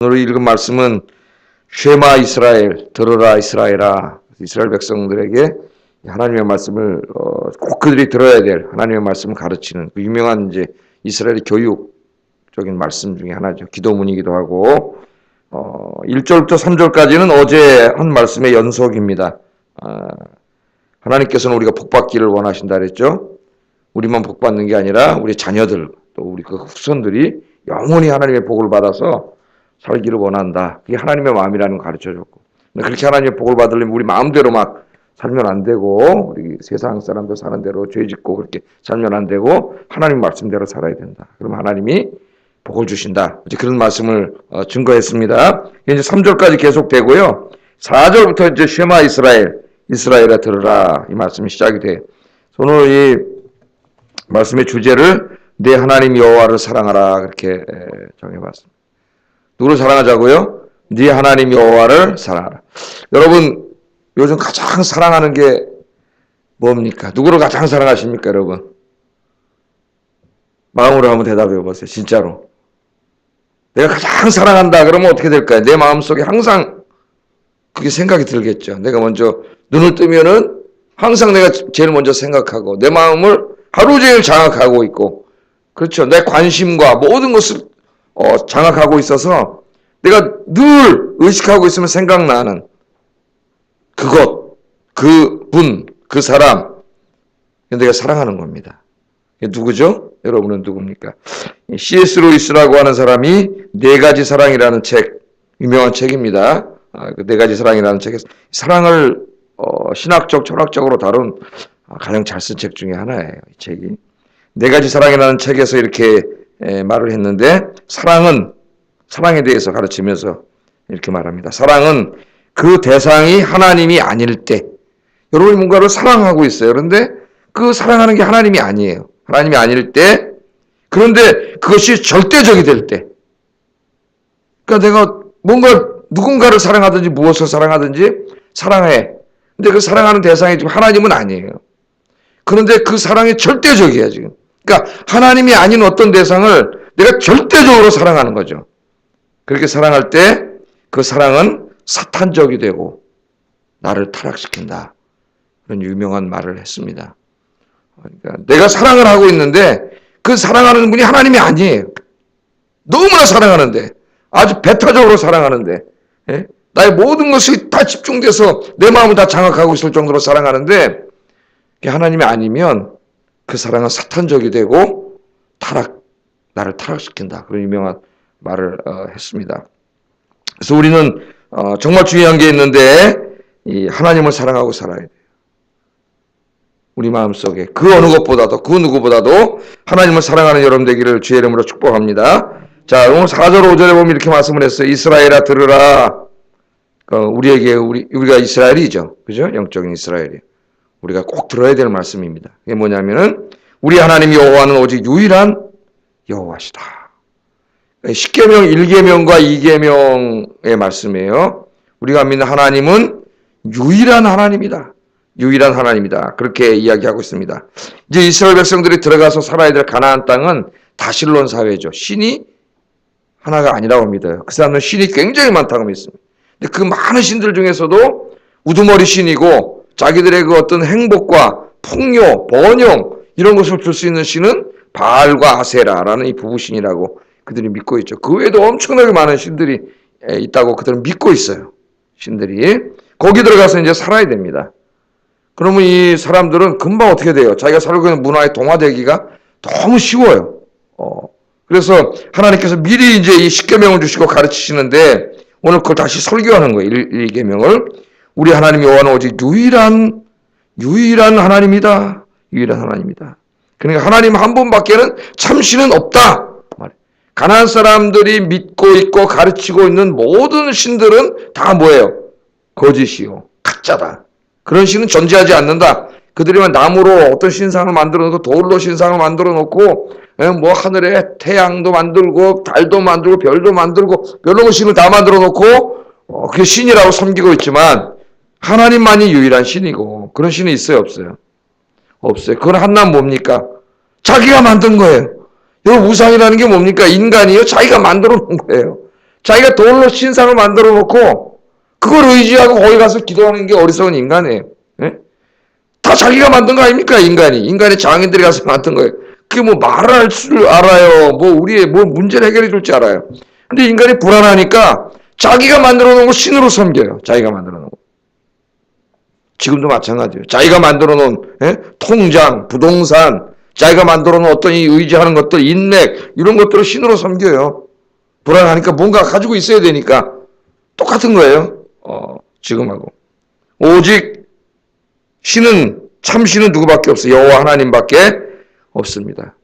오늘 읽은 말씀은 쉐마 이스라엘, 들어라 이스라엘아. 이스라엘 백성들에게 하나님의 말씀을 꼭 그들이 들어야 될 하나님의 말씀을 가르치는 그 유명한 이제 이스라엘의 교육적인 말씀 중에 하나죠. 기도문이기도 하고 1절부터 3절까지는 어제 한 말씀의 연속입니다. 하나님께서는 우리가 복받기를 원하신다 그랬죠. 우리만 복받는 게 아니라 우리 자녀들 또 우리 그 후손들이 영원히 하나님의 복을 받아서 살기를 원한다. 그게 하나님의 마음이라는 걸 가르쳐줬고, 그렇게 하나님의 복을 받으려면 우리 마음대로 막 살면 안 되고, 우리 세상 사람들 사는 대로 죄 짓고 그렇게 살면 안 되고, 하나님 말씀대로 살아야 된다. 그럼 하나님이 복을 주신다. 이제 그런 말씀을 증거했습니다. 이제 3절까지 계속되고요. 4절부터 이제 쉐마 이스라엘, 이스라엘아 들으라 이 말씀이 시작이 돼. 오늘 이 말씀의 주제를 내 하나님 여호와를 사랑하라 그렇게 정해봤습니다. 누구를 사랑하자고요? 네 하나님 여호와를 사랑하라. 여러분 요즘 가장 사랑하는 게 뭡니까? 누구를 가장 사랑하십니까, 여러분? 마음으로 한번 대답해 보세요. 진짜로. 내가 가장 사랑한다 그러면 어떻게 될까요? 내 마음속에 항상 그게 생각이 들겠죠. 내가 먼저 눈을 뜨면은 항상 내가 제일 먼저 생각하고 내 마음을 하루 종일 장악하고 있고, 그렇죠. 내 관심과 모든 것을 장악하고 있어서 내가 늘 의식하고 있으면 생각나는 그것, 그분, 그 사람, 내가 사랑하는 겁니다. 누구죠? 여러분은 누굽니까? C.S. 루이스라고 하는 사람이 네 가지 사랑이라는 책, 유명한 책입니다. 그 네 가지 사랑이라는 책에서 사랑을 신학적, 철학적으로 다룬 가장 잘 쓴 책 중에 하나예요. 이 책이. 네 가지 사랑이라는 책에서 이렇게 말을 했는데, 사랑에 대해서 가르치면서 이렇게 말합니다. 사랑은 그 대상이 하나님이 아닐 때, 여러분이 뭔가를 사랑하고 있어요. 그런데 그 사랑하는 게 하나님이 아니에요. 하나님이 아닐 때, 그런데 그것이 절대적이 될 때, 그러니까 내가 뭔가 누군가를 사랑하든지 무엇을 사랑하든지 사랑해. 근데 그 사랑하는 대상이 지금 하나님은 아니에요. 그런데 그 사랑이 절대적이야, 지금. 그러니까 하나님이 아닌 어떤 대상을 내가 절대적으로 사랑하는 거죠. 그렇게 사랑할 때 그 사랑은 사탄적이 되고 나를 타락시킨다. 그런 유명한 말을 했습니다. 그러니까 내가 사랑을 하고 있는데 그 사랑하는 분이 하나님이 아니에요. 너무나 사랑하는데, 아주 배타적으로 사랑하는데, 나의 모든 것이 다 집중돼서 내 마음을 다 장악하고 있을 정도로 사랑하는데 하나님이 아니면 그 사랑은 사탄적이 되고 나를 타락시킨다. 그런 유명한 말을 했습니다. 그래서 우리는 정말 중요한 게 있는데 이 하나님을 사랑하고 살아야 돼요. 우리 마음속에 그 어느 것보다도 그 누구보다도 하나님을 사랑하는 여러분 되기를 주의 이름으로 축복합니다. 자, 오늘 4절 5절에 보면 이렇게 말씀을 했어요. 이스라엘아 들으라. 우리가 이스라엘이죠. 그죠? 영적인 이스라엘이. 우리가 꼭 들어야 될 말씀입니다. 이게 뭐냐면은 우리 하나님 여호와는 오직 유일한 여호와시다. 10계명 1계명과 2계명의 말씀이에요. 우리가 믿는 하나님은 유일한 하나님이다. 유일한 하나님이다. 그렇게 이야기하고 있습니다. 이제 이스라엘 백성들이 들어가서 살아야 될 가나안 땅은 다실론 사회죠. 신이 하나가 아니라고 믿어요. 그 사람은 신이 굉장히 많다고 믿습니다. 근데 그 많은 신들 중에서도 우두머리 신이고 자기들의 그 어떤 행복과 풍요, 번영 이런 것을 줄 수 있는 신은 바알과 아세라라는 이 부부신이라고 그들이 믿고 있죠. 그 외에도 엄청나게 많은 신들이 있다고 그들은 믿고 있어요. 신들이. 거기 들어가서 이제 살아야 됩니다. 그러면 이 사람들은 금방 어떻게 돼요? 자기가 살고 있는 문화에 동화되기가 너무 쉬워요. 그래서 하나님께서 미리 이제 이 10계명을 주시고 가르치시는데 오늘 그걸 다시 설교하는 거예요. 1계명을. 우리 하나님 여호와는 오직 유일한 하나님이다. 유일한 하나님이다. 그러니까 하나님 한 분밖에는 참신은 없다. 가나안 사람들이 믿고 있고 가르치고 있는 모든 신들은 다 뭐예요? 거짓이요. 가짜다. 그런 신은 존재하지 않는다. 그들이만 나무로 어떤 신상을 만들어 놓고 돌로 신상을 만들어 놓고 뭐 하늘에 태양도 만들고 달도 만들고 별도 만들고 별로 신을 다 만들어 놓고 그게 신이라고 섬기고 있지만 하나님만이 유일한 신이고 그런 신이 있어요? 없어요? 없어요. 그건 한낱 뭡니까? 자기가 만든 거예요. 여러분 우상이라는 게 뭡니까? 인간이요? 자기가 만들어 놓은 거예요. 자기가 돌로 신상을 만들어 놓고 그걸 의지하고 거기 가서 기도하는 게 어리석은 인간이에요. 예? 다 자기가 만든 거 아닙니까? 인간의 장인들이 가서 만든 거예요. 그게 뭐 말할 줄 알아요. 뭐 우리의 뭐 문제를 해결해 줄 줄 알아요. 근데 인간이 불안하니까 자기가 만들어 놓은 거 신으로 섬겨요. 자기가 만들어 놓은 거. 지금도 마찬가지예요. 자기가 만들어 놓은 통장, 부동산, 자기가 만들어 놓은 어떤 이 의지하는 것들, 인맥 이런 것들을 신으로 섬겨요. 불안하니까 뭔가 가지고 있어야 되니까 똑같은 거예요. 지금하고. 오직 신은 참 신은 누구밖에 없어요. 여호와 하나님밖에 없습니다.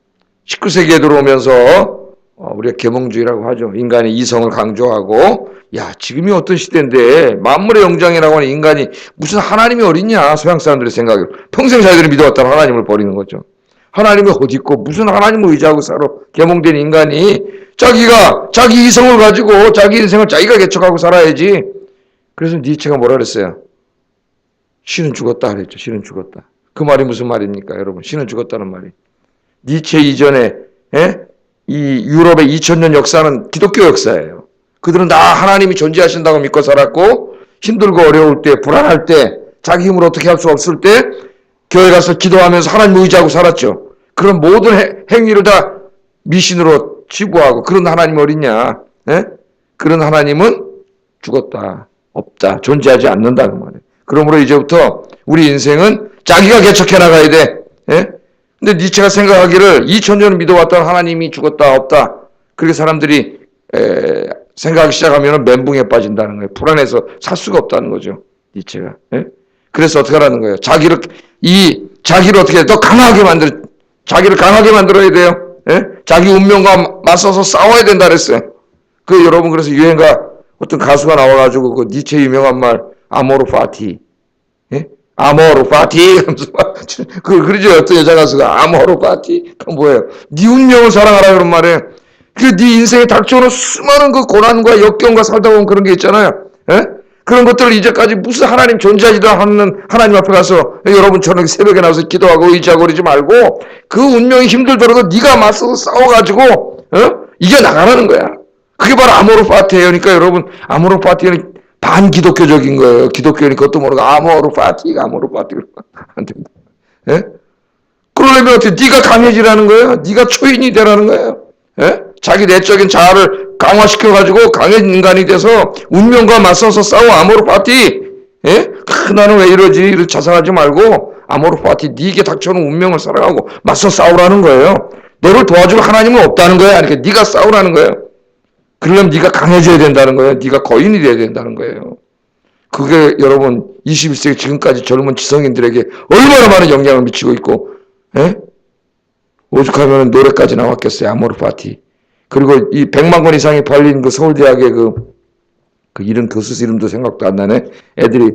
19세기에 들어오면서 우리가 계몽주의라고 하죠. 인간의 이성을 강조하고 야 지금이 어떤 시대인데 만물의 영장이라고 하는 인간이 무슨 하나님이 어딨냐. 서양 사람들의 생각을 평생 자기들이 믿어왔다는 하나님을 버리는 거죠. 하나님이 어디 있고 무슨 하나님을 의지하고 살아. 계몽된 인간이 자기가 자기 이성을 가지고 자기 인생을 자기가 개척하고 살아야지. 그래서 니체가 뭐라 그랬어요? 신은 죽었다 그랬죠. 신은 죽었다. 그 말이 무슨 말입니까 여러분? 신은 죽었다는 말이. 니체 이전에 이 유럽의 2000년 역사는 기독교 역사예요. 그들은 다 하나님이 존재하신다고 믿고 살았고 힘들고 어려울 때 불안할 때 자기 힘으로 어떻게 할 수 없을 때 교회 가서 기도하면서 하나님 의지하고 살았죠. 그런 모든 행위를 다 미신으로 치부하고 그런 하나님 어딨냐. 그런 하나님은 죽었다. 없다. 존재하지 않는다는 말이에요. 그러므로 이제부터 우리 인생은 자기가 개척해 나가야 돼. 근데 니체가 생각하기를 2000년을 믿어왔던 하나님이 죽었다 없다. 그렇게 사람들이 생각하기 시작하면 멘붕에 빠진다는 거예요. 불안해서 살 수가 없다는 거죠. 니체가. 그래서 어떻게 하라는 거예요? 자기를 어떻게 더 강하게 자기를 강하게 만들어야 돼요. 자기 운명과 맞서서 싸워야 된다 그랬어요. 여러분 그래서 유행가 어떤 가수가 나와가지고 그 니체 유명한 말 아모르 파티. 아모르 파티 하면서 그러죠. 어떤 여자 가수가 아모르 파티. 그건 뭐예요? 네 운명을 사랑하라 그런 말에 네 인생에 닥쳐오는 수많은 그 고난과 역경과 살다 보면 그런 게 있잖아요. 그런 것들을 이제까지 무슨 하나님 존재하지도 않는 하나님 앞에 가서 여러분처럼 새벽에 나와서 기도하고 의지하고 그러지 말고 그 운명이 힘들더라도 네가 맞서서 싸워가지고 이겨나가라는 거야. 그게 바로 아모르 파티예요. 그러니까 여러분 아모르 파티는 반기독교적인 거예요. 기독교는 그것도 모르고 아모르 파티 안 됩니다. 그러려면 어떻게 네가 강해지라는 거예요? 네가 초인이 되라는 거예요. 자기 내적인 자아를 강화시켜가지고 강한 인간이 돼서 운명과 맞서서 싸워 아모르 파티. 나는 왜 이러지? 자상하지 말고 아모르 파티. 네게 닥쳐오는 운명을 살아가고 맞서 싸우라는 거예요. 너를 도와줄 하나님은 없다는 거야. 그러니까 네가 싸우라는 거예요. 그러려면 네가 강해져야 된다는 거예요. 네가 거인이 돼야 된다는 거예요. 그게 여러분 21세기 지금까지 젊은 지성인들에게 얼마나 많은 영향을 미치고 있고 오죽하면 노래까지 나왔겠어요. 아모르 파티. 그리고 이 100만 권 이상이 팔린 그 서울대학의 그 이름 교수 이름도 생각도 안 나네. 애들이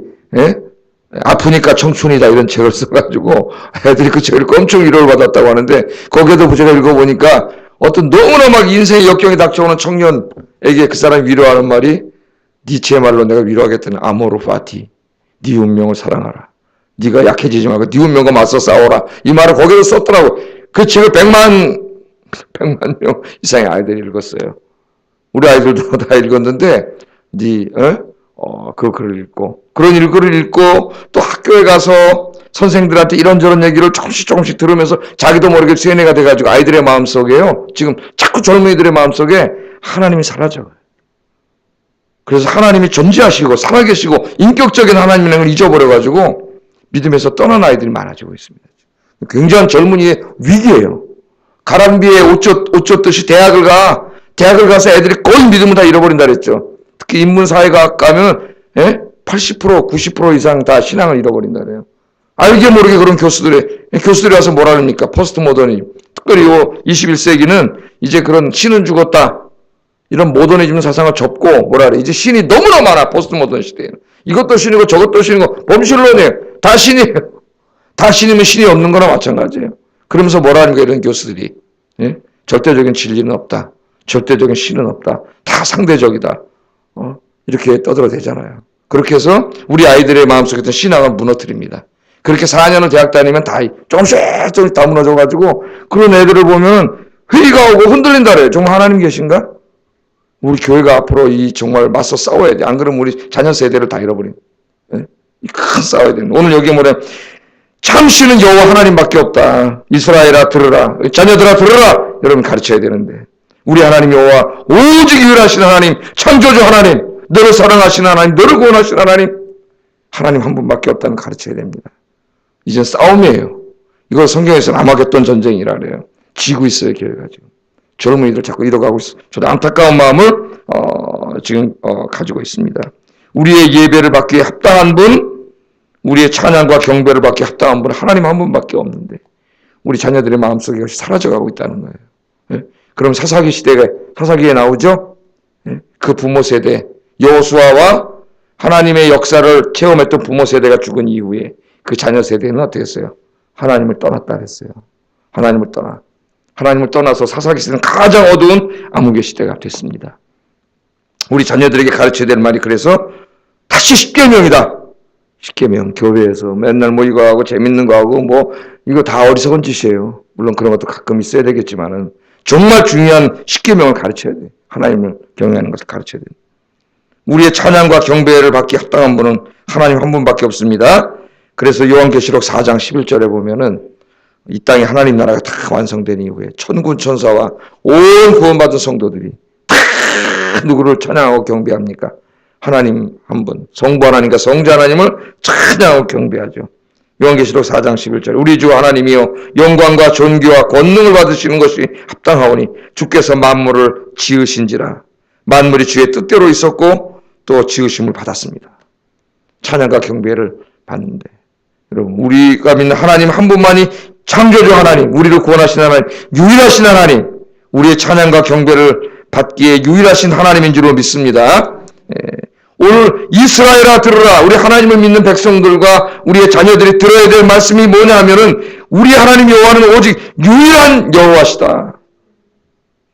아프니까 청춘이다 이런 책을 써가지고 애들이 그 책을 읽고 엄청 위로를 받았다고 하는데 거기에도 제가 읽어보니까 어떤 너무나 막 인생의 역경이 닥쳐오는 청년에게 그 사람이 위로하는 말이 니체의 말로 내가 위로하겠다는 아모르 파티. 네 운명을 사랑하라. 네가 약해지지 말고 네 운명과 맞서 싸워라. 이 말을 거기서 썼더라고. 그 책을 100만 명 이상의 아이들이 읽었어요. 우리 아이들도 다 읽었는데 그 글을 읽고 그런 글을 읽고 또 학교에 가서 선생들한테 이런저런 얘기를 조금씩 들으면서 자기도 모르게 세뇌가 돼가지고 아이들의 마음속에요. 지금 자꾸 젊은이들의 마음속에 하나님이 사라져요. 그래서 하나님이 존재하시고 살아계시고 인격적인 하나님을 잊어버려가지고 믿음에서 떠난 아이들이 많아지고 있습니다. 굉장한 젊은이의 위기예요. 가랑비에 옷 젖듯이 대학을 가서 애들이 거의 믿음을 다 잃어버린다 그랬죠. 특히 인문사회과학 가면 80% 90% 이상 다 신앙을 잃어버린다 그래요. 알게 모르게 그런 교수들이 와서 뭐라 그럽니까? 포스트 모더니즘. 특별히 21세기는 이제 그런 신은 죽었다. 이런 모더니즘 사상을 접고 뭐라 그래. 이제 신이 너무나 많아. 포스트 모던 시대에는. 이것도 신이고 저것도 신이고 범실론이에요. 다 신이에요. 다 신이면 신이 없는 거나 마찬가지예요. 그러면서 뭐라 하는 거예요. 이런 교수들이. 절대적인 진리는 없다. 절대적인 신은 없다. 다 상대적이다. 이렇게 떠들어대잖아요. 그렇게 해서 우리 아이들의 마음속에 있던 신앙을 무너뜨립니다. 그렇게 4년을 대학 다니면 다 조금씩 다 무너져가지고 그런 애들을 보면 회의가 오고 흔들린다 그래요. 정말 하나님 계신가? 우리 교회가 앞으로 이 정말 맞서 싸워야 돼. 안 그러면 우리 자녀 세대를 다 잃어버린. 예? 큰 싸워야 돼. 오늘 여기 뭐래? 참신은 여호와 하나님밖에 없다. 이스라엘아 들으라. 자녀들아 들으라. 여러분 가르쳐야 되는데. 우리 하나님 여호와 오직 유일하신 하나님, 창조주 하나님, 너를 사랑하시는 하나님, 너를 구원하시는 하나님, 하나님 한 분밖에 없다는 가르쳐야 됩니다. 이젠 싸움이에요. 이걸 성경에서는 아마겟돈 전쟁이라 그래요. 지고 있어요, 교회가 지금. 젊은이들 자꾸 잃어가고 있어요. 저도 안타까운 마음을 지금 가지고 있습니다. 우리의 예배를 받기에 합당한 분, 우리의 찬양과 경배를 받기에 합당한 분은 하나님 한 분밖에 없는데 우리 자녀들의 마음속에 이것이 사라져가고 있다는 거예요. 예? 그럼 사사기에 나오죠? 예? 그 부모 세대, 여호수아와 하나님의 역사를 체험했던 부모 세대가 죽은 이후에 그 자녀 세대는 어떻게 했어요? 하나님을 떠났다 그랬어요. 하나님을 떠나서 사사기 시대는 가장 어두운 암흑의 시대가 됐습니다. 우리 자녀들에게 가르쳐야 될 말이 그래서 다시 십계명이다. 십계명 교회에서 맨날 뭐 이거 하고 재밌는 거 하고 뭐 이거 다 어리석은 짓이에요. 물론 그런 것도 가끔 있어야 되겠지만은 정말 중요한 십계명을 가르쳐야 돼. 하나님을 경외하는 것을 가르쳐야 돼. 우리의 찬양과 경배를 받기 합당한 분은 하나님 한 분밖에 없습니다. 그래서 요한계시록 4장 11절에 보면은 이 땅에 하나님 나라가 다 완성된 이후에 천군 천사와 온 구원받은 성도들이 다 누구를 찬양하고 경배합니까? 하나님 한 분, 성부 하나님과 성자 하나님을 찬양하고 경배하죠. 요한계시록 4장 11절 우리 주 하나님이여 영광과 존귀와 권능을 받으시는 것이 합당하오니 주께서 만물을 지으신지라. 만물이 주의 뜻대로 있었고 또 지으심을 받았습니다. 찬양과 경배를 받는데 여러분 우리가 믿는 하나님 한 분만이 창조주 하나님, 우리를 구원하신 하나님, 유일하신 하나님, 우리의 찬양과 경배를 받기에 유일하신 하나님인 줄로 믿습니다. 오늘 이스라엘아 들으라. 우리 하나님을 믿는 백성들과 우리의 자녀들이 들어야 될 말씀이 뭐냐 하면은 우리 하나님 여호와는 오직 유일한 여호와시다.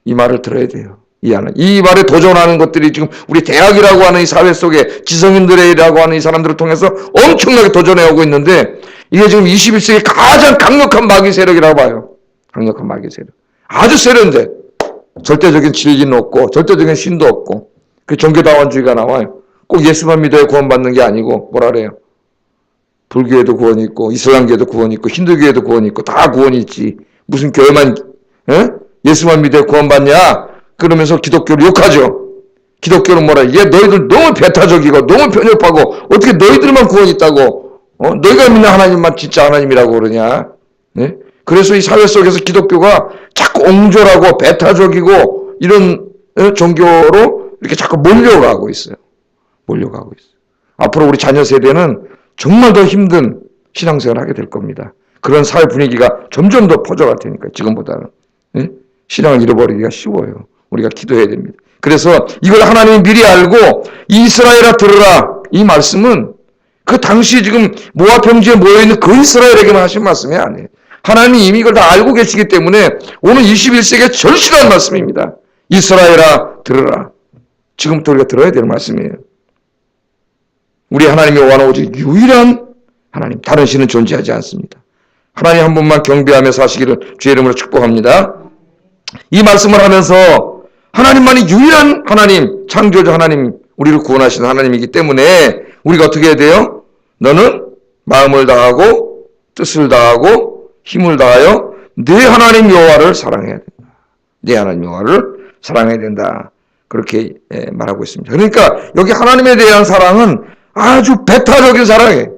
이 말을 들어야 돼요. 이 말에 도전하는 것들이 지금 우리 대학이라고 하는 이 사회 속에 지성인들이라고 하는 이 사람들을 통해서 엄청나게 도전해 오고 있는데 이게 지금 21세기 가장 강력한 마귀 세력이라고 봐요. 강력한 마귀 세력. 아주 세련돼. 절대적인 진리는 없고 절대적인 신도 없고 그 종교다원주의가 나와요. 꼭 예수만 믿어야 구원받는 게 아니고 뭐라 그래요? 불교에도 구원이 있고 이슬람교에도 구원이 있고 힌두교에도 구원이 있고 다 구원이 있지. 무슨 교회만 예수만 믿어야 구원받냐? 그러면서 기독교를 욕하죠. 기독교는 뭐라 얘 너희들 너무 배타적이고 너무 편협하고 어떻게 너희들만 구원이 있다고 너희가 믿는 하나님만 진짜 하나님이라고 그러냐. 네? 그래서 이 사회 속에서 기독교가 자꾸 옹졸하고 배타적이고 이런 종교로 이렇게 자꾸 몰려가고 있어요. 앞으로 우리 자녀 세대는 정말 더 힘든 신앙생활을 하게 될 겁니다. 그런 사회 분위기가 점점 더 퍼져갈 테니까 지금보다는. 네? 신앙을 잃어버리기가 쉬워요. 우리가 기도해야 됩니다. 그래서 이걸 하나님이 미리 알고 이스라엘아 들으라. 이 말씀은 그 당시 지금 모압 평지에 모여있는 그 이스라엘에게만 하신 말씀이 아니에요. 하나님이 이미 이걸 다 알고 계시기 때문에 오늘 21세기에 절실한 말씀입니다. 이스라엘아 들으라. 지금부터 우리가 들어야 될 말씀이에요. 우리 하나님의 여호와는 오직 유일한 하나님, 다른 신은 존재하지 않습니다. 하나님 한 분만 경배하며 사시기를 주의 이름으로 축복합니다. 이 말씀을 하면서 하나님만이 유일한 하나님, 창조주 하나님, 우리를 구원하시는 하나님이기 때문에 우리가 어떻게 해야 돼요? 너는 마음을 다하고 뜻을 다하고 힘을 다하여 네 하나님 여호와를 사랑해야 된다. 네 하나님 여호와를 사랑해야 된다. 그렇게 말하고 있습니다. 그러니까 여기 하나님에 대한 사랑은 아주 배타적인 사랑이에요.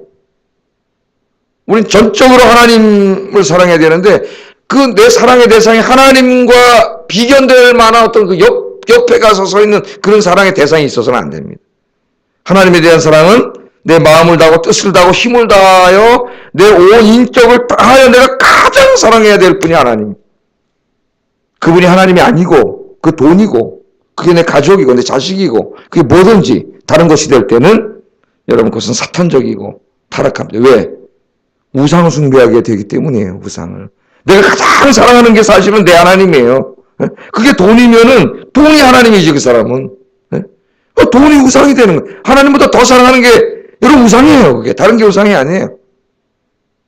우린 전적으로 하나님을 사랑해야 되는데 그 내 사랑의 대상이 하나님과 비견될 만한 어떤 그 옆에 가서 서 있는 그런 사랑의 대상이 있어서는 안 됩니다. 하나님에 대한 사랑은 내 마음을 다하고 뜻을 다하고 힘을 다하여 내 온 인격을 다하여 내가 가장 사랑해야 될 분이 하나님. 그분이 하나님이 아니고 그 돈이고 그게 내 가족이고 내 자식이고 그게 뭐든지 다른 것이 될 때는 여러분 그것은 사탄적이고 타락합니다. 왜? 우상을 숭배하게 되기 때문이에요. 우상을. 내가 가장 사랑하는 게 사실은 내 하나님이에요. 그게 돈이면은 돈이 하나님이지 그 사람은. 돈이 우상이 되는 거예요. 하나님보다 더 사랑하는 게 여러분 우상이에요. 그게 다른 게 우상이 아니에요.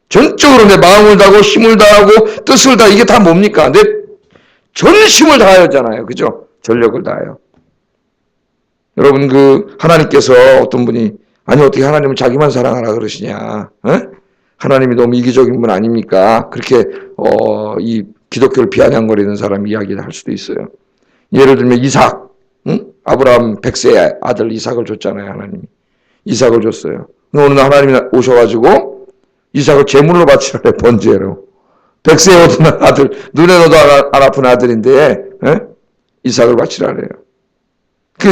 전적으로 내 마음을 다하고 힘을 다하고 뜻을 다하고 이게 다 뭡니까? 내 전심을 다하였잖아요. 그죠? 전력을 다하여. 여러분 하나님께서 어떤 분이 아니 어떻게 하나님은 자기만 사랑하라 그러시냐? 하나님이 너무 이기적인 분 아닙니까? 그렇게 이 기독교를 비아냥거리는 사람이 이야기를 할 수도 있어요. 예를 들면 이삭, 아브라함 100세의 아들 이삭을 줬잖아요. 하나님이 이삭을 줬어요. 어느 날 하나님이 오셔가지고 이삭을 제물로 바치라래. 번제로 100세에 얻은 아들, 눈에 넣어도 안 아픈 아들인데 이삭을 바치라래요.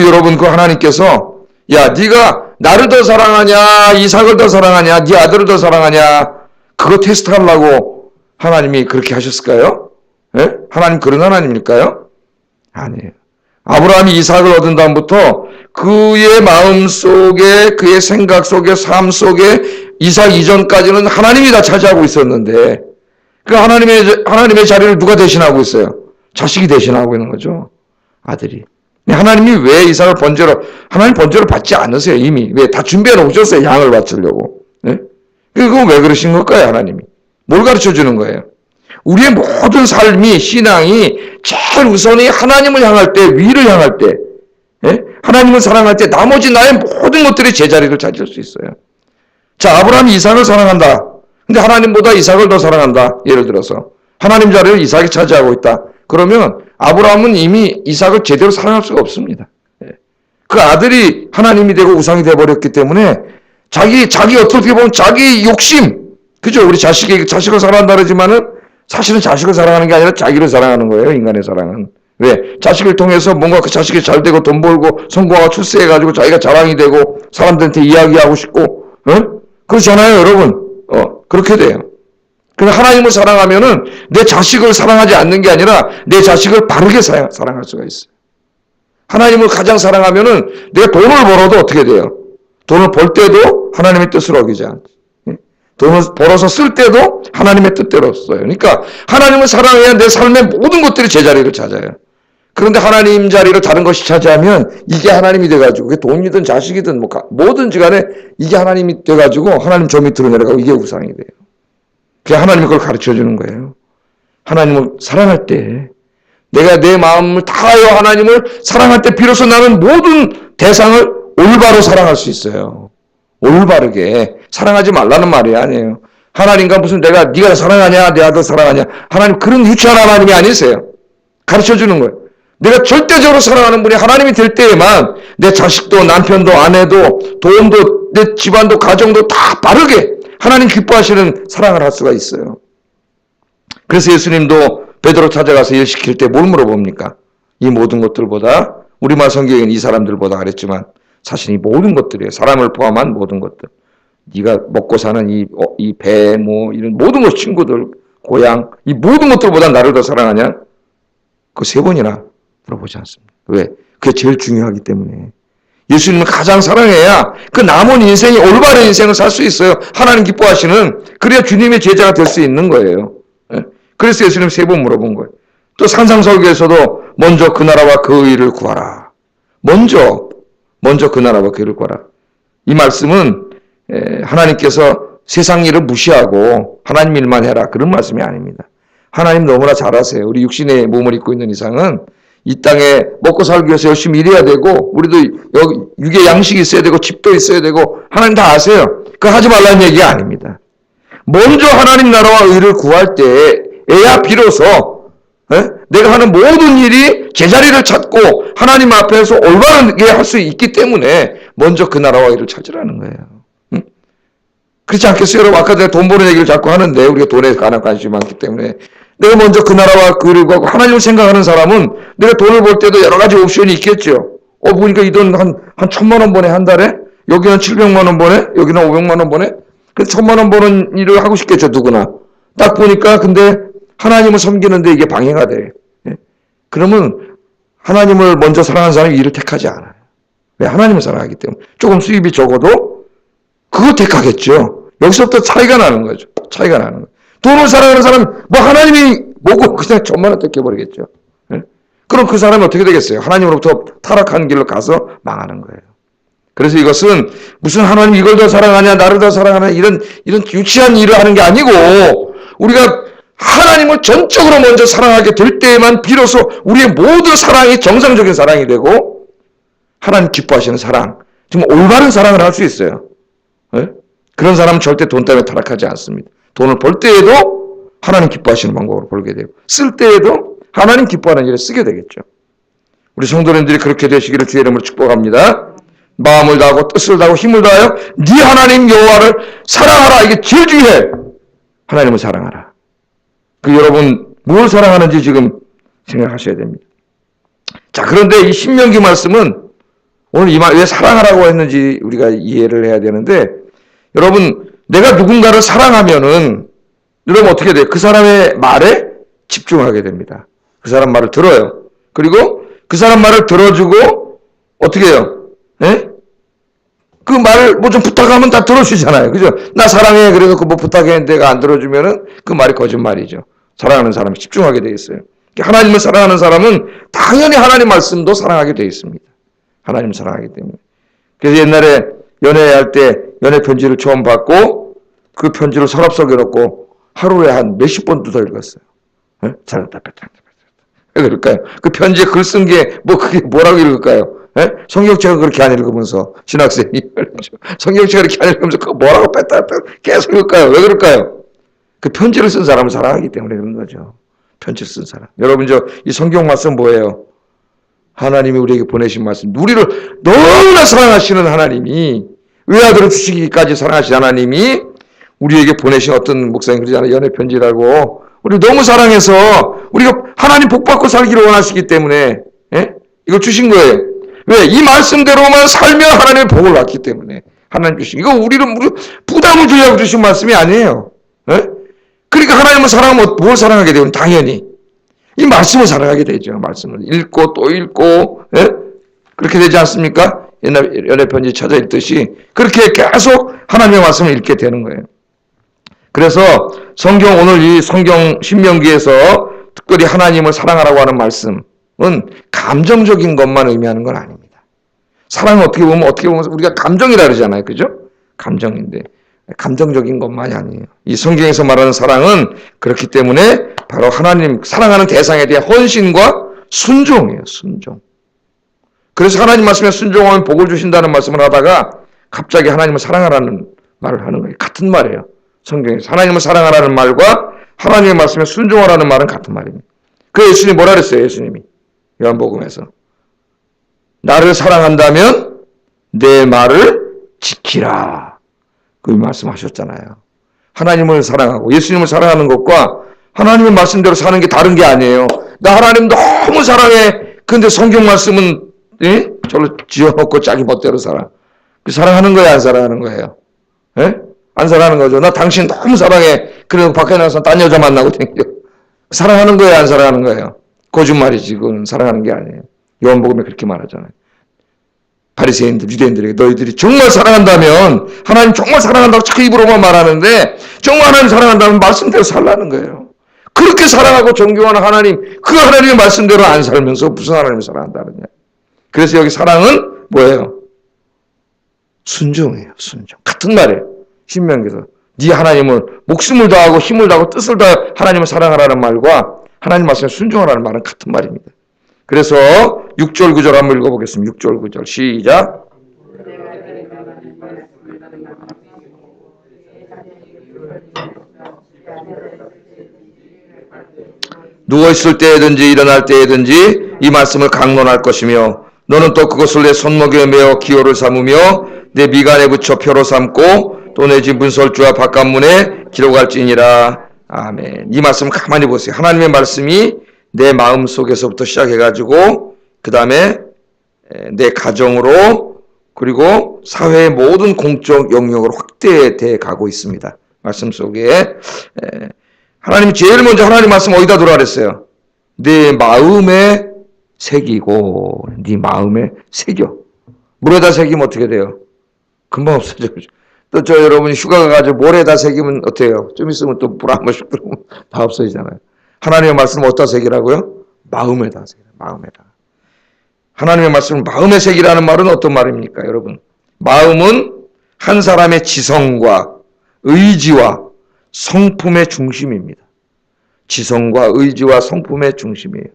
여러분 하나님께서 야 네가 나를 더 사랑하냐 이삭을 더 사랑하냐 네 아들을 더 사랑하냐 그거 테스트하려고 하나님이 그렇게 하셨을까요? 하나님 그런 하나님일까요? 아니에요. 아브라함이 이삭을 얻은 다음부터 그의 마음 속에 그의 생각 속에 삶 속에 이삭 이전까지는 하나님이 다 차지하고 있었는데 그 하나님의 자리를 누가 대신하고 있어요? 자식이 대신하고 있는 거죠. 아들이. 하나님이 왜 이삭을 하나님 번제로 받지 않으세요, 이미. 왜? 다 준비해 놓으셨어요, 양을 바치려고. 그건 왜 그러신 걸까요, 하나님이? 뭘 가르쳐 주는 거예요? 우리의 모든 삶이, 신앙이 제일 우선이 하나님을 향할 때, 위를 향할 때, 하나님을 사랑할 때 나머지 나의 모든 것들이 제자리를 차지할 수 있어요. 자, 아브라함이 이삭을 사랑한다. 근데 하나님보다 이삭을 더 사랑한다. 예를 들어서. 하나님 자리를 이삭이 차지하고 있다. 그러면 아브라함은 이미 이삭을 제대로 사랑할 수가 없습니다. 그 아들이 하나님이 되고 우상이 되어버렸기 때문에 자기 어떻게 보면 자기 욕심, 그죠? 우리 자식을 사랑한다 그러지만은 사실은 자식을 사랑하는 게 아니라 자기를 사랑하는 거예요. 인간의 사랑은. 왜? 자식을 통해서 뭔가 그 자식이 잘 되고 돈 벌고 성공하고 출세해가지고 자기가 자랑이 되고 사람들한테 이야기하고 싶고, 그렇잖아요, 여러분. 그렇게 돼요. 그런데 하나님을 사랑하면은 내 자식을 사랑하지 않는 게 아니라 내 자식을 바르게 사랑할 수가 있어요. 하나님을 가장 사랑하면은 내가 돈을 벌어도 어떻게 돼요? 돈을 벌 때도 하나님의 뜻을 어기지 않지. 돈을 벌어서 쓸 때도 하나님의 뜻대로 써요. 그러니까 하나님을 사랑해야 내 삶의 모든 것들이 제자리를 찾아요. 그런데 하나님 자리를 다른 것이 차지하면 이게 하나님이 돼가지고 그게 돈이든 자식이든 뭐든지 간에 이게 하나님이 돼가지고 하나님 저 밑으로 내려가고 이게 우상이 돼요. 그냥 하나님이 그걸 가르쳐 주는 거예요. 하나님을 사랑할 때 내가 내 마음을 다하여 하나님을 사랑할 때 비로소 나는 모든 대상을 올바로 사랑할 수 있어요. 올바르게 사랑하지 말라는 말이 아니에요. 하나님과 무슨 네가 사랑하냐 내 아들 사랑하냐 하나님 그런 유치한 하나님이 아니세요. 가르쳐 주는 거예요. 내가 절대적으로 사랑하는 분이 하나님이 될 때에만 내 자식도 남편도 아내도 돈도 내 집안도 가정도 다 바르게 하나님 기뻐하시는 사랑을 할 수가 있어요. 그래서 예수님도 베드로 찾아가서 일 시킬 때 뭘 물어봅니까? 이 모든 것들보다 우리말 성경에는 이 사람들보다 그랬지만 사실 이 모든 것들이에요. 사람을 포함한 모든 것들. 네가 먹고 사는 이 배 이런 모든 것 친구들 고향 이 모든 것들보다 나를 더 사랑하냐? 그 3번이나 물어보지 않습니다. 왜? 그게 제일 중요하기 때문에. 예수님을 가장 사랑해야 그 남은 인생이 올바른 인생을 살 수 있어요. 하나님 기뻐하시는. 그래야 주님의 제자가 될 수 있는 거예요. 그래서 예수님 3번 물어본 거예요. 또 산상설교에서도 먼저 그 나라와 그 의를 구하라. 먼저 그 나라와 그 의를 구하라. 이 말씀은 하나님께서 세상 일을 무시하고 하나님 일만 해라. 그런 말씀이 아닙니다. 하나님 너무나 잘 아세요. 우리 육신의 몸을 입고 있는 이상은 이 땅에 먹고 살기 위해서 열심히 일해야 되고 우리도 여기 육의 양식이 있어야 되고 집도 있어야 되고 하나님 다 아세요. 그거 하지 말라는 얘기가 아닙니다. 먼저 하나님 나라와 의를 구할 때에야 비로소 내가 하는 모든 일이 제자리를 찾고 하나님 앞에서 올바르게 할 수 있기 때문에 먼저 그 나라와 의를 찾으라는 거예요. 그렇지 않겠어요? 여러분 아까 내가 돈 버는 얘기를 자꾸 하는데 우리가 돈에 관심이 많기 때문에 내가 먼저 그 나라와 그 의를 구하고 하나님을 생각하는 사람은 내가 돈을 벌 때도 여러 가지 옵션이 있겠죠. 보니까 이 돈 한 1,000만 원 버네 한 달에 여기는 700만 원 버네 여기는 500만 원 버네 그래서 1,000만 원 버는 일을 하고 싶겠죠. 누구나 딱 보니까 근데 하나님을 섬기는데 이게 방해가 돼. 그러면 하나님을 먼저 사랑하는 사람이 일을 택하지 않아요. 왜? 하나님을 사랑하기 때문에. 조금 수입이 적어도 그거 택하겠죠. 여기서부터 차이가 나는 거죠. 차이가 나는 거예요. 돈을 사랑하는 사람은 하나님이 뭐고 그냥 1,000만 원 뜯겨버리겠죠. 그럼 그 사람이 어떻게 되겠어요? 하나님으로부터 타락한 길로 가서 망하는 거예요. 그래서 이것은 무슨 하나님 이걸 더 사랑하냐 나를 더 사랑하냐 이런 유치한 일을 하는 게 아니고 우리가 하나님을 전적으로 먼저 사랑하게 될 때에만 비로소 우리의 모든 사랑이 정상적인 사랑이 되고 하나님 기뻐하시는 사랑, 정말 올바른 사랑을 할 수 있어요. 예? 그런 사람은 절대 돈 때문에 타락하지 않습니다. 돈을 벌 때에도 하나님 기뻐하시는 방법으로 벌게 되고, 쓸 때에도 하나님 기뻐하는 일에 쓰게 되겠죠. 우리 성도님들이 그렇게 되시기를 주의 이름으로 축복합니다. 마음을 다하고 뜻을 다하고 힘을 다하여 네 하나님 여호와를 사랑하라. 이게 제일 중요해. 하나님을 사랑하라. 그 여러분 뭘 사랑하는지 지금 생각하셔야 됩니다. 자, 그런데 이 신명기 말씀은 오늘 이 말 왜 사랑하라고 했는지 우리가 이해를 해야 되는데, 여러분 내가 누군가를 사랑하면은 여러분 어떻게 돼요? 그 사람의 말에 집중하게 됩니다. 그 사람 말을 들어요. 그리고 그 사람 말을 들어주고 어떻게 해요? 예? 그 말을 뭐 좀 부탁하면 다 들어주잖아요. 그죠? 나 사랑해. 그래서 그 뭐 부탁했는데 내가 안 들어주면은 그 말이 거짓말이죠. 사랑하는 사람이 집중하게 돼 있어요. 하나님을 사랑하는 사람은 당연히 하나님 말씀도 사랑하게 돼 있습니다. 하나님을 사랑하기 때문에. 그래서 옛날에 연애할 때 연애 편지를 처음 받고 그 편지를 서랍 속에 넣고 하루에 한 몇십 번도 더 읽었어요. 예? 잘했다, 뺐다. 왜 그럴까요? 그 편지에 글 쓴 게 뭐 그게 뭐라고 읽을까요? 예? 성경책을 그렇게 안 읽으면서 신학생이 성경책을 그렇게 안 읽으면서 그거 뭐라고 뺐다 계속 읽을까요? 왜 그럴까요? 그 편지를 쓴 사람을 사랑하기 때문에 그런 거죠. 편지를 쓴 사람. 여러분 이 성경 말씀 뭐예요? 하나님이 우리에게 보내신 말씀. 우리를 너무나 사랑하시는 하나님이, 외아들을 주시기까지 사랑하신 하나님이 우리에게 보내신, 어떤 목사님 그러잖아요. 연애 편지라고. 우리 너무 사랑해서 우리가 하나님 복 받고 살기를 원하시기 때문에, 예? 이걸 주신 거예요. 왜? 이 말씀대로만 살면 하나님의 복을 받기 때문에 하나님 주신. 이거 우리를 부담을 주려고 주신 말씀이 아니에요. 예? 그러니까 하나님을 사랑하면 뭘 사랑하게 되면 당연히 이 말씀을 사랑하게 되죠. 말씀을 읽고 또 읽고, 예? 그렇게 되지 않습니까? 옛날 연애 편지 찾아 읽듯이 그렇게 계속 하나님의 말씀을 읽게 되는 거예요. 그래서 성경, 오늘 이 성경 신명기에서 특별히 하나님을 사랑하라고 하는 말씀은 감정적인 것만 의미하는 건 아닙니다. 사랑은 어떻게 보면 우리가 감정이라 그러잖아요. 그죠? 감정인데 감정적인 것만이 아니에요. 이 성경에서 말하는 사랑은 그렇기 때문에 바로 하나님 사랑하는 대상에 대한 헌신과 순종이에요. 순종. 그래서 하나님 말씀에 순종하면 복을 주신다는 말씀을 하다가 갑자기 하나님을 사랑하라는 말을 하는 거예요. 같은 말이에요. 성경에서 하나님을 사랑하라는 말과 하나님의 말씀에 순종하라는 말은 같은 말입니다. 그 예수님이 뭐라 그랬어요? 예수님이 요한복음에서 나를 사랑한다면 내 말을 지키라. 그 말씀하셨잖아요. 하나님을 사랑하고 예수님을 사랑하는 것과 하나님의 말씀대로 사는 게 다른 게 아니에요. 나 하나님 너무 사랑해. 근데 성경 말씀은 저를 지어놓고 자기 멋대로 살아. 그 사랑하는 거예요? 안 사랑하는 거예요? 예? 안 사랑하는 거죠. 나 당신 너무 사랑해. 그래서 밖에 나가서 딴 여자 만나고 댕겨. 사랑하는 거예요? 안 사랑하는 거예요? 거짓말이지. 그건 사랑하는 게 아니에요. 요한복음에 그렇게 말하잖아요. 바리새인들, 유대인들에게 너희들이 정말 사랑한다면, 하나님 정말 사랑한다고 자꾸 입으로만 말하는데 정말 하나님 사랑한다면 말씀대로 살라는 거예요. 그렇게 사랑하고 존경하는 하나님, 그 하나님의 말씀대로 안 살면서 무슨 하나님을 사랑한다느냐. 그래서 여기 사랑은 뭐예요? 순종이에요. 순종. 같은 말이에요. 신명기에서 네 하나님을 목숨을 다하고 힘을 다하고 뜻을 다하여 하나님을 사랑하라는 말과 하나님 말씀에 순종하라는 말은 같은 말입니다. 그래서 6절 9절 한번 읽어보겠습니다. 6절 9절 시작. 누워있을 때든지 일어날 때든지 이 말씀을 강론할 것이며 너는 또 그것을 내 손목에 메어 기호를 삼으며 내 미간에 붙여 표로 삼고 또 내 집 문설주와 바깥문에 기록할지니라. 아멘. 이 말씀 가만히 보세요. 하나님의 말씀이 내 마음 속에서부터 시작해가지고 그 다음에 내 가정으로 그리고 사회의 모든 공적 영역으로 확대돼 가고 있습니다. 말씀 속에 하나님이 제일 먼저 하나님 말씀 어디다 두라 그랬어요? 내 마음에 새기고 네 마음에 새겨. 물에다 새기면 어떻게 돼요? 금방 없어져. 또 저 여러분이 휴가 가가지고 모래에다 새기면 어때요? 좀 있으면 또 물 한 번씩 들어오면 다 없어지잖아요. 하나님의 말씀을 어디다 새기라고요? 마음에다 새기라. 마음에다. 하나님의 말씀을 마음에 새기라는 말은 어떤 말입니까, 여러분? 마음은 한 사람의 지성과 의지와 성품의 중심입니다. 지성과 의지와 성품의 중심이에요.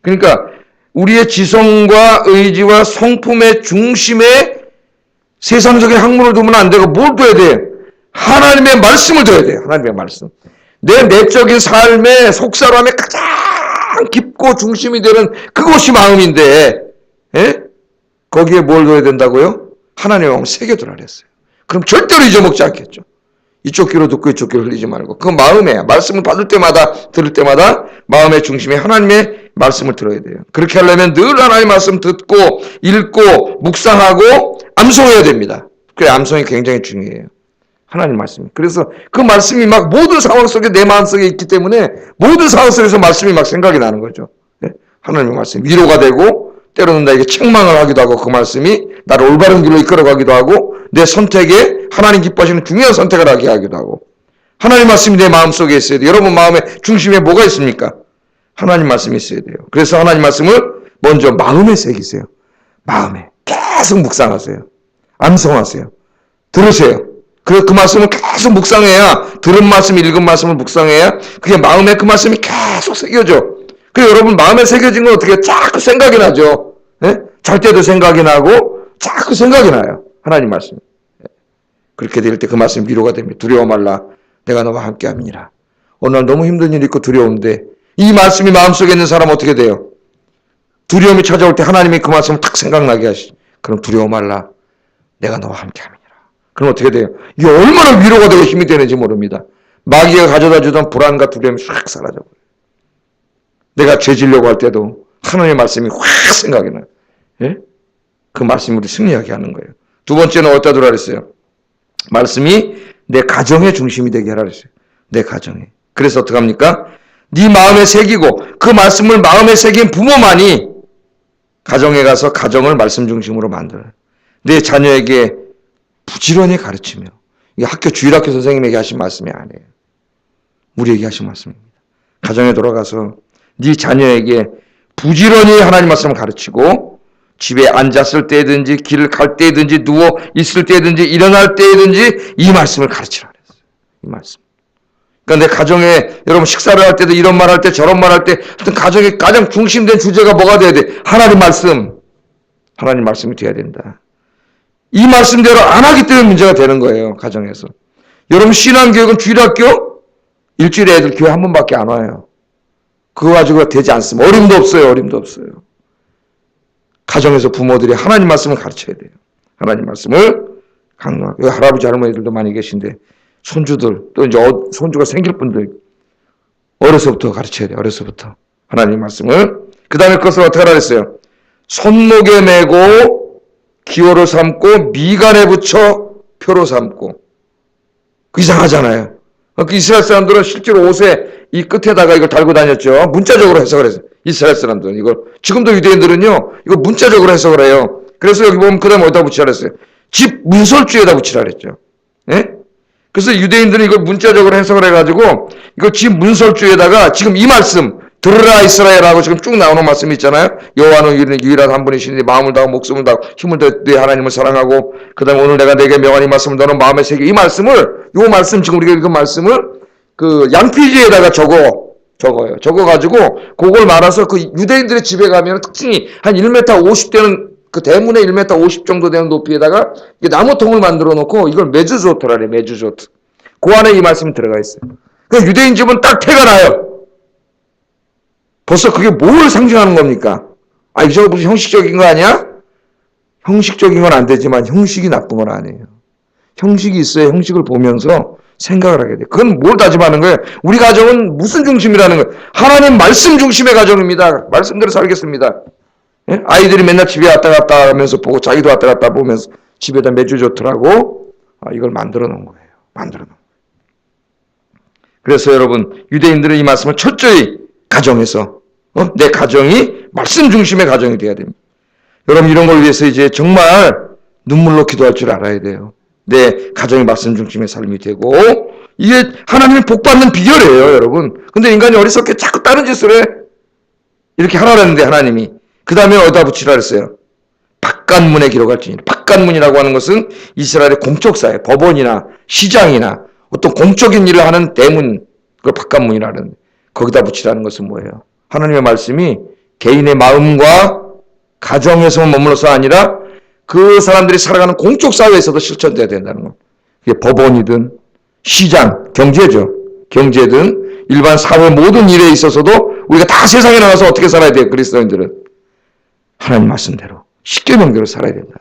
그러니까 우리의 지성과 의지와 성품의 중심에 세상적인 학문을 두면 안 되고 뭘 둬야 돼? 하나님의 말씀을 둬야 돼요. 하나님의 말씀. 내 내적인 삶의 속사람의 가장 깊고 중심이 되는 그것이 마음인데, 예? 거기에 뭘 둬야 된다고요? 하나님의 마음을 새겨두라 그랬어요. 그럼 절대로 잊어먹지 않겠죠. 이쪽 귀로 듣고 이쪽 귀로 흘리지 말고 그 마음에 말씀을 받을 때마다 들을 때마다 마음의 중심에 하나님의 말씀을 들어야 돼요. 그렇게 하려면 늘 하나님의 말씀 듣고 읽고 묵상하고 암송해야 됩니다. 그래 암송이 굉장히 중요해요. 하나님 말씀이. 그래서 그 말씀이 막 모든 상황 속에 내 마음속에 있기 때문에 모든 상황 속에서 말씀이 막 생각이 나는 거죠. 네? 하나님의 말씀 위로가 되고 때로는 나에게 책망을 하기도 하고 그 말씀이 나를 올바른 길로 이끌어가기도 하고 내 선택에 하나님 기뻐하시는 중요한 선택을 하게 하기도 하고 하나님 말씀이 내 마음속에 있어야 돼요. 여러분 마음의 중심에 뭐가 있습니까? 하나님 말씀이 있어야 돼요. 그래서 하나님 말씀을 먼저 마음에 새기세요. 마음에 계속 묵상하세요. 암송하세요. 들으세요. 그 말씀을 계속 묵상해야 들은 말씀, 읽은 말씀을 묵상해야 그게 마음에 그 말씀이 계속 새겨져. 그리고 여러분 마음에 새겨진 건 어떻게 자꾸 생각이 나죠. 네? 잘 때도 생각이 나고 자꾸 생각이 나요. 하나님 말씀. 그렇게 될 때 그 말씀이 위로가 됩니다. 두려워 말라. 내가 너와 함께 함이니라. 오늘 너무 힘든 일이 있고 두려운데 이 말씀이 마음속에 있는 사람 어떻게 돼요? 두려움이 찾아올 때 하나님이 그 말씀을 탁 생각나게 하시. 그럼 두려워 말라. 내가 너와 함께 함이니라. 그럼 어떻게 돼요? 이게 얼마나 위로가 되고 힘이 되는지 모릅니다. 마귀가 가져다 주던 불안과 두려움이 싹 사라져버려요. 내가 죄 지려고 할 때도 하나님의 말씀이 확 생각이 나요. 예? 그 말씀이 우리 승리하게 하는 거예요. 두 번째는 어디다 두라 그랬어요? 말씀이 내 가정의 중심이 되게 하라 그랬어요. 내 가정에. 그래서 어떻게 합니까? 네 마음에 새기고 그 말씀을 마음에 새긴 부모만이 가정에 가서 가정을 말씀 중심으로 만들어요. 내 자녀에게 부지런히 가르치며 이게 학교 주일학교 선생님에게 하신 말씀이 아니에요. 우리에게 하신 말씀입니다. 가정에 돌아가서 네 자녀에게 부지런히 하나님 말씀을 가르치고 집에 앉았을 때든지 길을 갈 때든지 누워 있을 때든지 일어날 때든지 이 말씀을 가르치라 그랬어요. 이 말씀. 그러니까 내 가정에 여러분 식사를 할 때도 이런 말 할 때 저런 말 할 때 하여튼 가정의 가장 중심된 주제가 뭐가 돼야 돼? 하나님 말씀. 하나님 말씀이 돼야 된다. 이 말씀대로 안 하기 때문에 문제가 되는 거예요. 가정에서. 여러분 신앙교육은 주일학교 일주일에 애들 교회 한 번밖에 안 와요. 그거 가지고 되지 않습니다. 어림도 없어요. 어림도 없어요. 가정에서 부모들이 하나님 말씀을 가르쳐야 돼요. 하나님 말씀을 강조하고 여기 할아버지 할머니들도 많이 계신데 손주들 또 이제 손주가 생길 분들 어려서부터 가르쳐야 돼요. 어려서부터 하나님 말씀을. 그 다음에 그것을 어떻게 하라 그랬어요? 손목에 메고 기호로 삼고 미간에 붙여 표로 삼고. 그 이상하잖아요. 그 이스라엘 사람들은 실제로 옷에 이 끝에다가 이걸 달고 다녔죠. 문자적으로 해석을 했어요. 이스라엘 사람들은 이걸. 지금도 유대인들은요. 이거 문자적으로 해석을 해요. 그래서 여기 보면 그 다음에 어디다 붙이라 그랬어요? 집 문설주에다 붙이라 그랬죠. 예? 그래서 유대인들은 이걸 문자적으로 해석을 해가지고 이거 집 문설주에다가 지금 이 말씀 들으라 이스라엘하고 지금 쭉 나오는 말씀이 있잖아요. 여호와는 유일한 한 분이시니 마음을 다하고 목숨을 다하고 힘을 다해 네 하나님을 사랑하고 그 다음에 오늘 내가 내게 명한 이 말씀을 너는 마음에 새겨. 이 말씀을 요 말씀 지금 우리가 읽은 말씀을 그 양피지에다가 적어요. 적어가지고 그걸 말아서 그 유대인들의 집에 가면 특징이 한 1m 50 되는 그 대문에 1m 50 정도 되는 높이에다가 나무통을 만들어 놓고 이걸 메주조트라 그래. 메주조트. 그 안에 이 말씀이 들어가 있어요. 그 유대인 집은 딱 태가 나요. 벌써 그게 뭘 상징하는 겁니까? 아, 이거 무슨 형식적인 거 아니야? 형식적인 건 안 되지만 형식이 나쁜 건 아니에요. 형식이 있어야 형식을 보면서 생각을 하게 돼. 그건 뭘 다짐하는 거예요? 우리 가정은 무슨 중심이라는 거예요? 하나님 말씀 중심의 가정입니다. 말씀대로 살겠습니다. 예? 아이들이 맨날 집에 왔다 갔다 하면서 보고 자기도 왔다 갔다 보면서 집에다 매주 좋더라고. 이걸 만들어 놓은 거예요. 만들어 놓은 거예요. 그래서 여러분 유대인들은 이 말씀을 철저히 가정에서 내 가정이 말씀 중심의 가정이 돼야 됩니다. 여러분 이런 걸 위해서 이제 정말 눈물로 기도할 줄 알아야 돼요. 내 가정이 말씀 중심의 삶이 되고 이게 하나님이 복받는 비결이에요, 여러분. 근데 인간이 어리석게 자꾸 다른 짓을 해. 이렇게 하라는데 하나님이 그 다음에 어디다 붙이라 그랬어요? 바깥문에 기록할지니. 바깥문이라고 하는 것은 이스라엘의 공적사회, 법원이나 시장이나 어떤 공적인 일을 하는 대문, 그걸 바깥문이라는. 거기다 붙이라는 것은 뭐예요? 하나님의 말씀이 개인의 마음과 가정에서만 머물러서 아니라 그 사람들이 살아가는 공적 사회에서도 실천돼야 된다는 것. 그게 법원이든 시장, 경제죠. 경제든 일반 사회 모든 일에 있어서도 우리가 다 세상에 나가서 어떻게 살아야 돼요? 그리스도인들은 하나님 말씀대로 십계명대로 살아야 된다.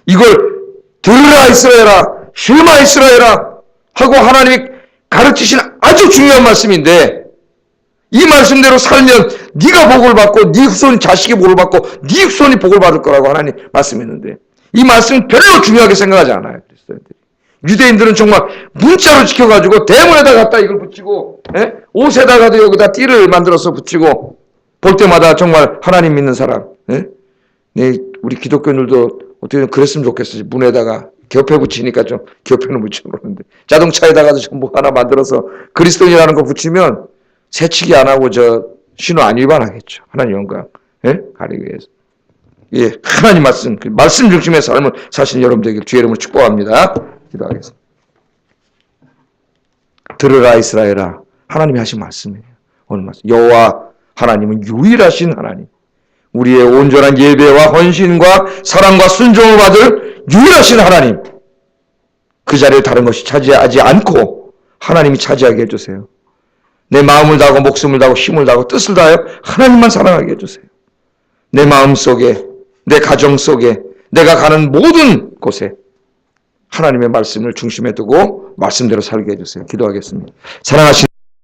이걸 들으라 이스라엘아, 쉴마 이스라엘아 하고 하나님이 가르치신 아주 중요한 말씀인데, 이 말씀대로 살면 네가 복을 받고 네 후손이 자식이 복을 받고 네 후손이 복을 받을 거라고 하나님 말씀했는데, 이 말씀은 별로 중요하게 생각하지 않아요. 그리스도인들이. 유대인들은 정말 문자로 지켜가지고 대문에다 갖다 이걸 붙이고, 옷에다가도 여기다 띠를 만들어서 붙이고, 볼 때마다 정말 하나님 믿는 사람. 우리 기독교인들도 어떻게 그랬으면 좋겠어요. 문에다가 겹에 붙이니까 좀 겹에는 붙여보는데, 자동차에다가도 전부 하나 만들어서 그리스도인이라는 거 붙이면 새치기 안 하고 신호 안 위반하겠죠. 하나님 영광 가리기 위해서. 예, 하나님 말씀 중심의 삶을 사시는 여러분 되길 주의 이름으로 축복합니다. 기도하겠습니다. 들으라 이스라엘아, 하나님이 하신 말씀이에요. 오늘 말씀. 여호와 하나님은 유일하신 하나님. 우리의 온전한 예배와 헌신과 사랑과 순종을 받을 유일하신 하나님. 그 자리에 다른 것이 차지하지 않고 하나님이 차지하게 해주세요. 내 마음을 다하고 목숨을 다하고 힘을 다하고 뜻을 다하여 하나님만 사랑하게 해주세요. 내 마음 속에, 내 가정 속에, 내가 가는 모든 곳에 하나님의 말씀을 중심에 두고 말씀대로 살게 해주세요. 기도하겠습니다. 사랑하신